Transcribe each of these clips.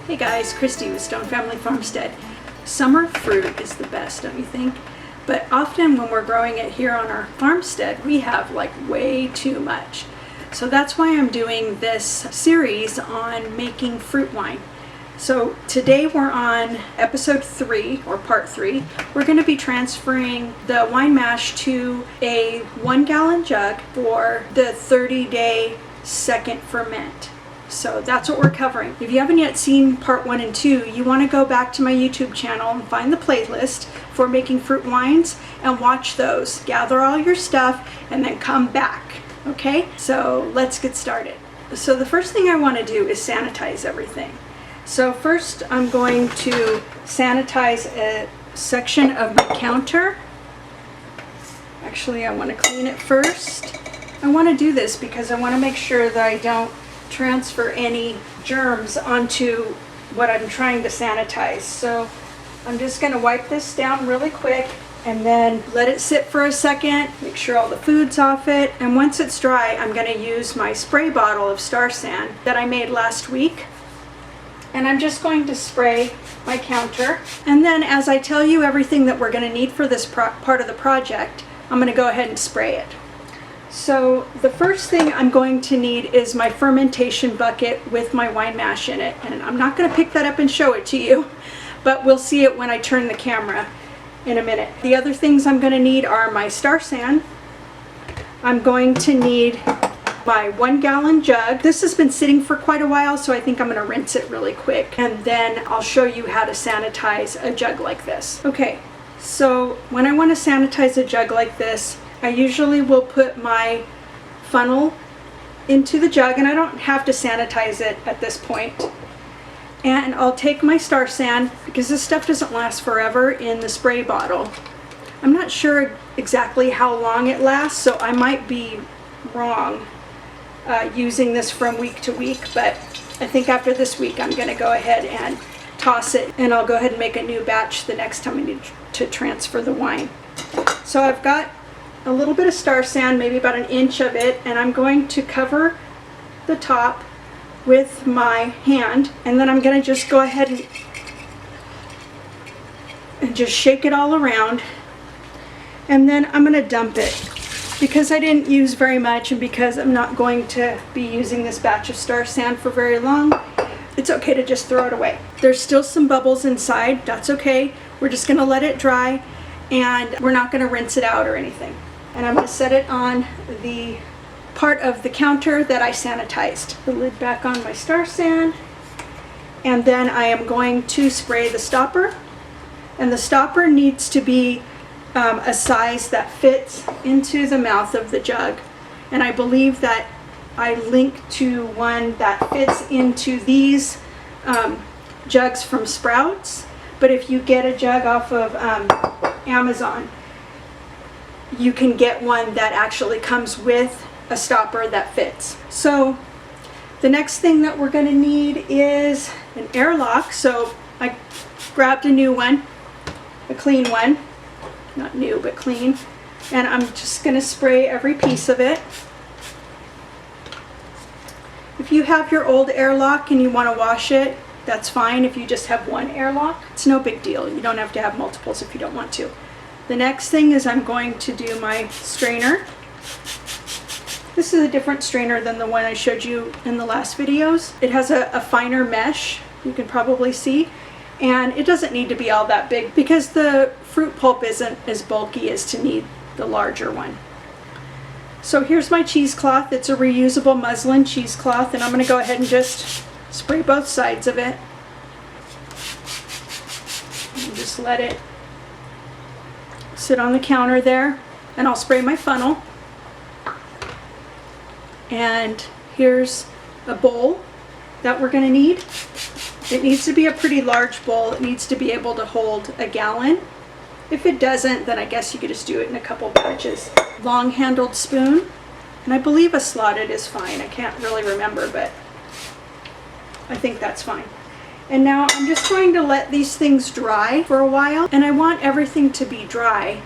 Hey guys, Kristi with Stone Family Farmstead. Summer fruit is the best, don't you think? But often when we're growing it here on our farmstead, we have like way too much. So that's why I'm doing this series on making fruit wine. So today we're on episode 3, or part 3. We're going to be transferring the wine mash to a 1-gallon jug for the 30-day second ferment. So that's what we're covering. If you haven't yet seen part 1 and 2, you want to go back to my YouTube channel and find the playlist for making fruit wines and watch those. Gather all your stuff and then come back. Okay, so let's get started. So the first thing I want to do is sanitize everything. So first I'm going to sanitize a section of my counter. Actually, I want to clean it first. I want to do this because I want to make sure that I don't transfer any germs onto what I'm trying to sanitize. So I'm just going to wipe this down really quick and then let it sit for a second, make sure all the food's off it, and once it's dry I'm going to use my spray bottle of Star San that I made last week, and I'm just going to spray my counter. And then as I tell you everything that we're going to need for this part of the project, I'm going to go ahead and spray it. So the first thing I'm going to need is my fermentation bucket with my wine mash in it. And I'm not going to pick that up and show it to you, but we'll see it when I turn the camera in a minute. The other things I'm going to need are my Star San. I'm going to need my 1-gallon jug. This has been sitting for quite a while, so I think I'm going to rinse it really quick. And then I'll show you how to sanitize a jug like this. Okay, so when I want to sanitize a jug like this, I usually will put my funnel into the jug, and I don't have to sanitize it at this point. And I'll take my Star San, because this stuff doesn't last forever in the spray bottle. I'm not sure exactly how long it lasts, so I might be wrong using this from week to week, but I think after this week I'm going to go ahead and toss it, and I'll go ahead and make a new batch the next time I need to transfer the wine. So I've got a little bit of Star San, maybe about an inch of it, and I'm going to cover the top with my hand, and then I'm going to just go ahead and just shake it all around, and then I'm going to dump it. Because I didn't use very much and because I'm not going to be using this batch of Star San for very long, it's okay to just throw it away. There's still some bubbles inside, that's okay. We're just going to let it dry, and we're not going to rinse it out or anything. And I'm going to set it on the part of the counter that I sanitized. The lid back on my Star San, and then I am going to spray the stopper. And the stopper needs to be a size that fits into the mouth of the jug. And I believe that I link to one that fits into these jugs from Sprouts. But if you get a jug off of Amazon, you can get one that actually comes with a stopper that fits. So the next thing that we're going to need is an airlock. So I grabbed a new one, a clean one, not new but clean, and I'm just going to spray every piece of it. If you have your old airlock and you want to wash it, that's fine. If you just have one airlock, it's no big deal. You don't have to have multiples if you don't want to. The next thing is I'm going to do my strainer. This is a different strainer than the one I showed you in the last videos. It has a finer mesh, you can probably see, and it doesn't need to be all that big because the fruit pulp isn't as bulky as to need the larger one. So here's my cheesecloth. It's a reusable muslin cheesecloth, and I'm going to go ahead and just spray both sides of it. And just let it sit on the counter there, and I'll spray my funnel. And here's a bowl that we're going to need. It needs to be a pretty large bowl. It needs to be able to hold a gallon. If it doesn't, then I guess you could just do it in a couple batches. Long handled spoon, and I believe a slotted is fine. I can't really remember, but I think that's fine. And now I'm just going to let these things dry for a while, and I want everything to be dry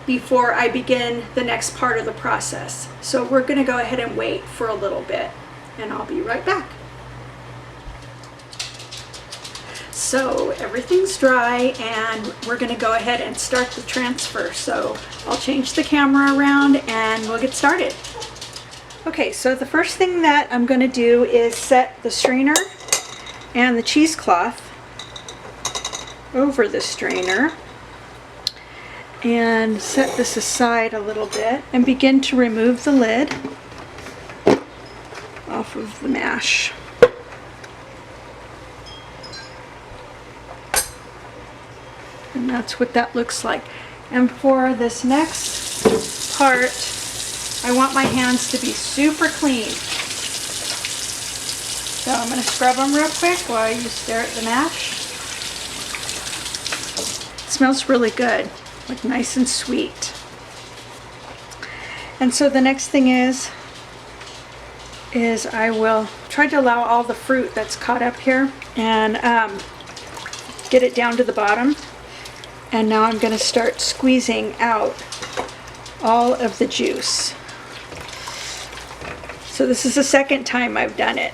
before I begin the next part of the process. So we're going to go ahead and wait for a little bit, and I'll be right back. So everything's dry and we're gonna go ahead and start the transfer. So I'll change the camera around and we'll get started. Okay, so the first thing that I'm gonna do is set the strainer and the cheesecloth over the strainer and set this aside a little bit and begin to remove the lid off of the mash. And that's what that looks like. And for this next part, I want my hands to be super clean. So I'm going to scrub them real quick while you stare at the mash. It smells really good, like nice and sweet. And so the next thing is I will try to allow all the fruit that's caught up here and get it down to the bottom. And now I'm going to start squeezing out all of the juice. So this is the second time I've done it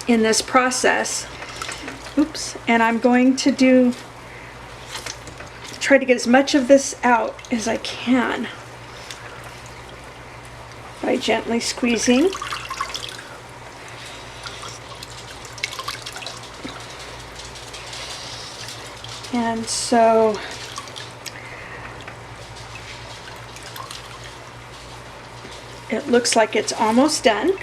in this process. Oops. And I'm going to try to get as much of this out as I can by gently squeezing. And so it looks like it's almost done.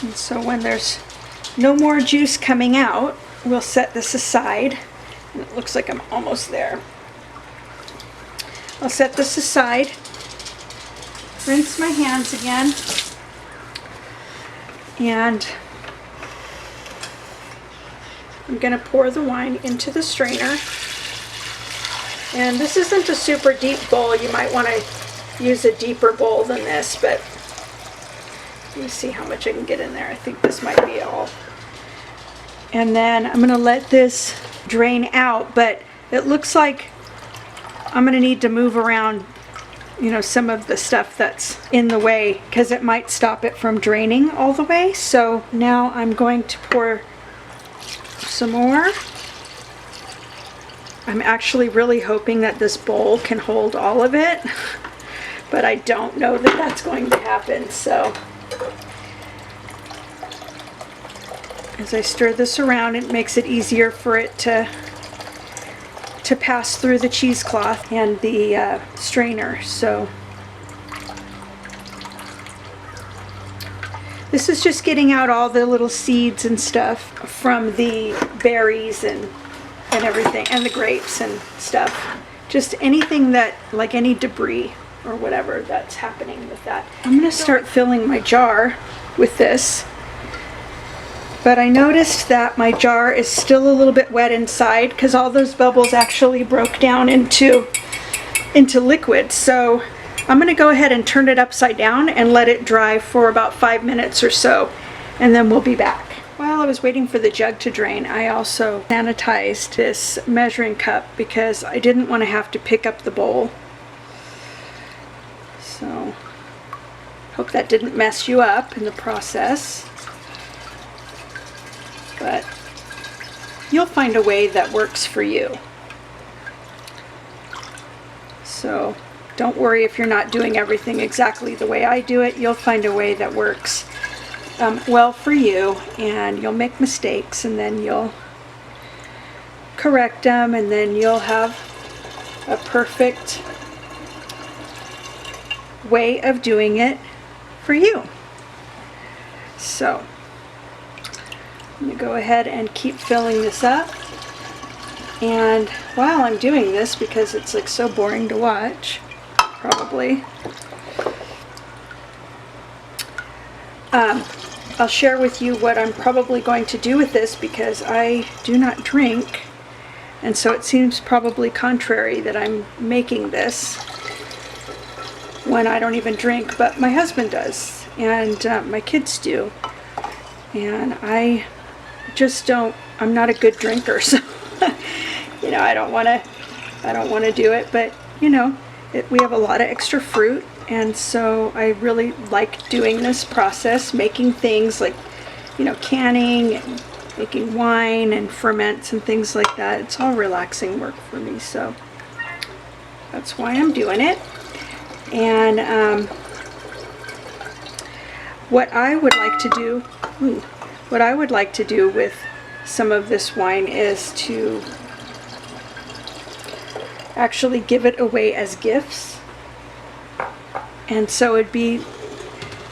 And so when there's no more juice coming out, we'll set this aside. And it looks like I'm almost there. I'll set this aside, rinse my hands again, and I'm going to pour the wine into the strainer. And this isn't a super deep bowl. You might want to use a deeper bowl than this, but let me see how much I can get in there. I think this might be all. And then I'm going to let this drain out, but it looks like I'm going to need to move around, some of the stuff that's in the way because it might stop it from draining all the way. So now I'm going to pour some more. I'm actually really hoping that this bowl can hold all of it, but I don't know that that's going to happen. So as I stir this around, it makes it easier for it to pass through the cheesecloth and the strainer. So this is just getting out all the little seeds and stuff from the berries and everything, and the grapes and stuff. Just anything that, like any debris or whatever that's happening with that. I'm going to start filling my jar with this. But I noticed that my jar is still a little bit wet inside because all those bubbles actually broke down into liquid. So I'm going to go ahead and turn it upside down and let it dry for about 5 minutes or so, and then we'll be back. While I was waiting for the jug to drain, I also sanitized this measuring cup because I didn't want to have to pick up the bowl. So hope that didn't mess you up in the process. But you'll find a way that works for you. So don't worry if you're not doing everything exactly the way I do it. You'll find a way that works well for you, and you'll make mistakes and then you'll correct them, and then you'll have a perfect way of doing it for you. So I'm going to go ahead and keep filling this up. And while I'm doing this, because it's like so boring to watch, probably, I'll share with you what I'm probably going to do with this, because I do not drink, and so it seems probably contrary that I'm making this when I don't even drink, but my husband does, and my kids do, and I just don't I'm not a good drinker, so you know, I don't want to do it, but you know, we have a lot of extra fruit, and so I really like doing this process, making things like, you know, canning and making wine and ferments and things like that. It's all relaxing work for me, so that's why I'm doing it. And what I would like to do with some of this wine is to actually give it away as gifts. And so it'd be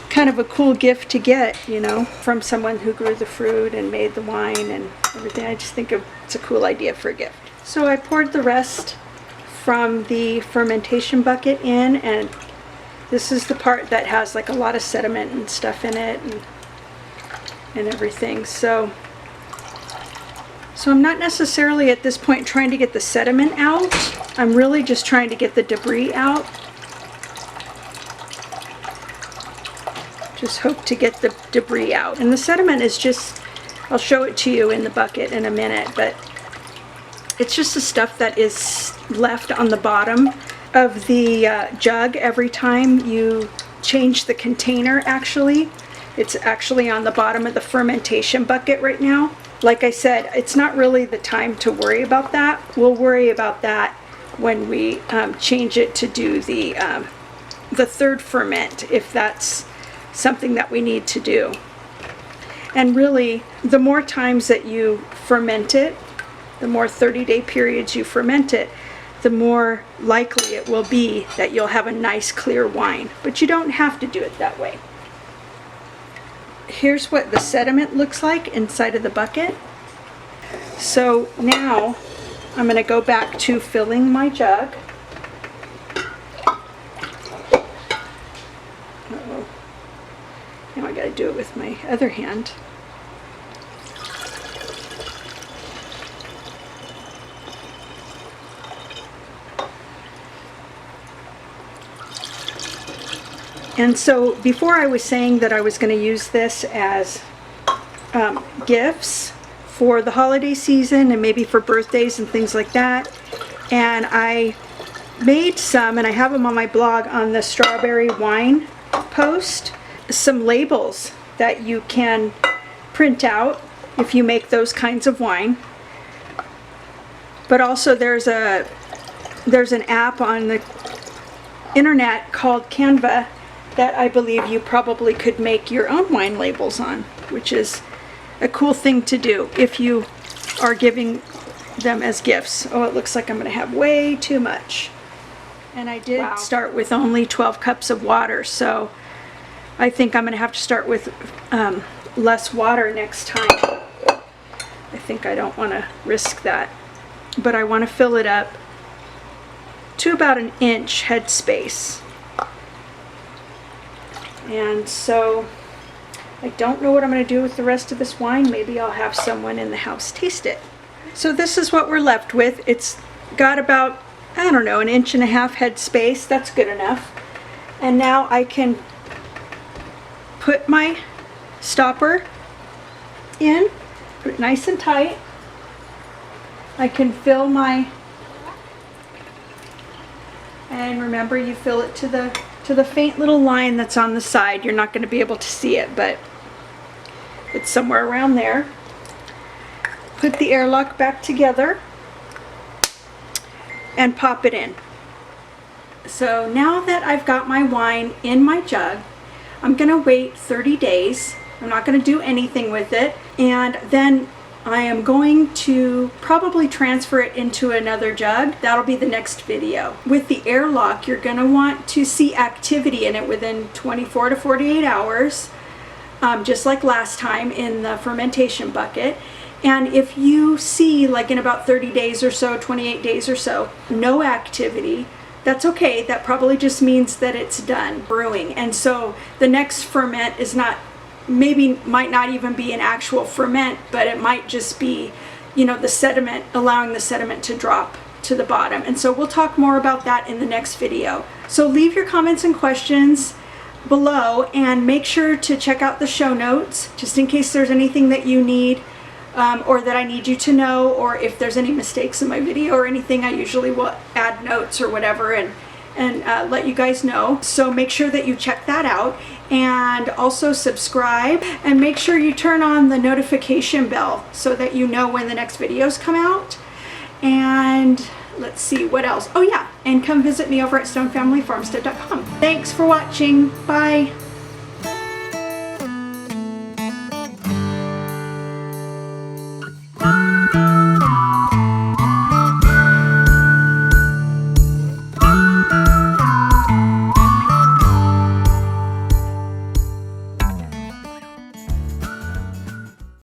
kind of a cool gift to get, you know, from someone who grew the fruit and made the wine and everything. I just think it's a cool idea for a gift. So I poured the rest from the fermentation bucket in, and this is the part that has like a lot of sediment and stuff in it and everything. So I'm not necessarily at this point trying to get the sediment out. I'm really just trying to get the debris out. Just hope to get the debris out. And the sediment is just, I'll show it to you in the bucket in a minute, but it's just the stuff that is left on the bottom of the jug every time you change the container. Actually, it's actually on the bottom of the fermentation bucket right now. Like I said, it's not really the time to worry about that. We'll worry about that when we change it to do the third ferment, if that's something that we need to do. And really, the more times that you ferment it, the more 30-day periods you ferment it, the more likely it will be that you'll have a nice clear wine. But you don't have to do it that way. Here's what the sediment looks like inside of the bucket. So now I'm going to go back to filling my jug. Uh-oh. Now I got to do it with my other hand. And so before I was saying that I was going to use this as gifts for the holiday season and maybe for birthdays and things like that. And I made some, and I have them on my blog on the strawberry wine post, some labels that you can print out if you make those kinds of wine. But also there's an app on the internet called Canva that I believe you probably could make your own wine labels on, which is a cool thing to do if you are giving them as gifts. Oh, it looks like I'm going to have way too much. And I did start with only 12 cups of water, so I think I'm going to have to start with less water next time. I think I don't want to risk that, but I want to fill it up to about an inch head space. And so I don't know what I'm going to do with the rest of this wine. Maybe I'll have someone in the house taste it. So this is what we're left with. It's got about, I don't know, an inch and a half head space. That's good enough. And now I can put my stopper in, put it nice and tight. I can fill my, and remember, you fill it to the faint little line that's on the side. You're not going to be able to see it, but it's somewhere around there. Put the airlock back together and pop it in. So now that I've got my wine in my jug, I'm going to wait 30 days. I'm not going to do anything with it, and then I am going to probably transfer it into another jug. That'll be the next video. With the airlock, you're going to want to see activity in it within 24 to 48 hours, just like last time in the fermentation bucket. And if you see, like in about 30 days or so, 28 days or so, no activity, that's okay. That probably just means that it's done brewing. And so the next ferment is not, might not even be an actual ferment, but it might just be, you know, the sediment, allowing the sediment to drop to the bottom. And so we'll talk more about that in the next video. So leave your comments and questions below, and make sure to check out the show notes just in case there's anything that you need or that I need you to know, or if there's any mistakes in my video or anything, I usually will add notes or whatever and let you guys know. So make sure that you check that out, and also subscribe, and make sure you turn on the notification bell so that you know when the next videos come out. And let's see what else. Oh yeah, and come visit me over at stonefamilyfarmstead.com. Thanks for watching. Bye.